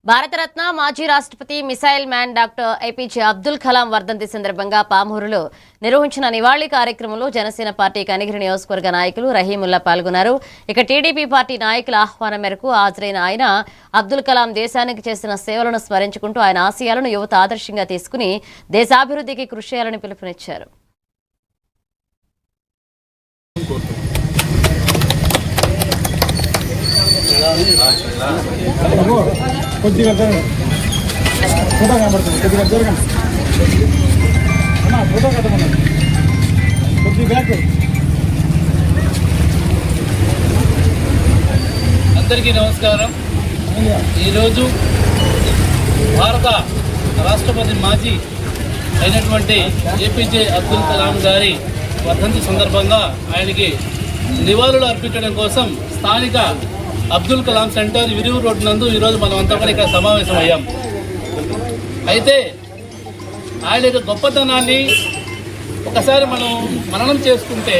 భారతరత్న మాజీ రాష్ట్రపతి missile man doctor APJ Abdul Kalam వర్ధంతి సందర్భంగా పామూరులో నిర్వహించిన నివాళి కార్యక్రమంలో జనసేన పార్టీ కనిగిరి నియోజకవర్గ నాయకులు రహీముల్లా పాల్గొన్నారు. ఇక టీడీపీ పార్టీ నాయకుల ఆహ్వానం మేరకు హాజరైన ఆయన అబ్దుల్ కలాం దేశానికి చేసిన సేవలను స్మరించుకుంటూ ఆయన ఆశయాలను యువత ఆదర్శంగా తీసుకుని దేశాభివృద్ధికి కృషి చేయాలని పిలుపునిచ్చారు. కొద్దిగా ఫోటో కనబడుతుంది, కొద్దిగా దూరం ఫోటో కట్టమన్నా కొద్ది బ్యాక్. అందరికీ నమస్కారం. ఈరోజు భారత రాష్ట్రపతి మాజీ అయినటువంటి ఏపీజే అబ్దుల్ కలాం గారి వర్ధంతి సందర్భంగా ఆయనకి నివాళులు అర్పించడం కోసం స్థానిక అబ్దుల్ కలాం సెంటర్ విరివు రోడ్డు నందు ఈరోజు మనం అంతా కూడా ఇక్కడ సమావేశం అయ్యాం. అయితే ఆయన యొక్క గొప్పతనాన్ని ఒకసారి మనం మననం చేసుకుంటే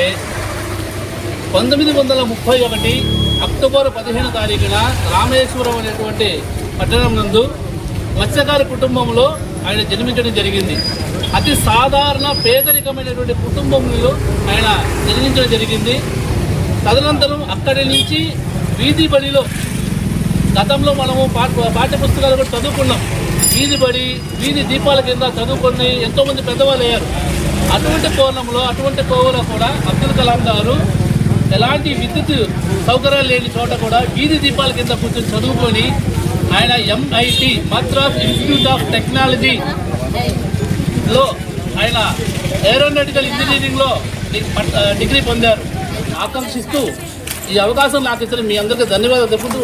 1931 అక్టోబర్ 15 తారీఖున రామేశ్వరం అనేటువంటి పట్టణం నందు మత్స్యకార కుటుంబంలో ఆయన జన్మించడం జరిగింది. అతి సాధారణ పేదరికమైనటువంటి కుటుంబంలో ఆయన జన్మించడం జరిగింది. తదనంతరం అక్కడి నుంచి వీధి బడిలో గతంలో మనము పాఠ్యపుస్తకాలు కూడా చదువుకున్నాం. వీధి బడి, వీధి దీపాల కింద చదువుకొని ఎంతోమంది పెద్దవాళ్ళు అయ్యారు. అటువంటి కోణంలో, అటువంటి కోవలో కూడా అబ్దుల్ కలాం గారు ఎలాంటి విద్యుత్ సౌకర్యాలు లేని చోట కూడా వీధి దీపాల కింద కూర్చొని చదువుకొని ఆయన MIT మద్రాస్ ఇన్స్టిట్యూట్ ఆఫ్ టెక్నాలజీలో ఆయన ఏరోనాటికల్ ఇంజనీరింగ్లో డిగ్రీ పొందారు. ఆకాంక్షిస్తూ ఈ అవకాశం నాకు ఇచ్చిన మీ అందరికీ ధన్యవాదాలు చెప్పుకుంటూ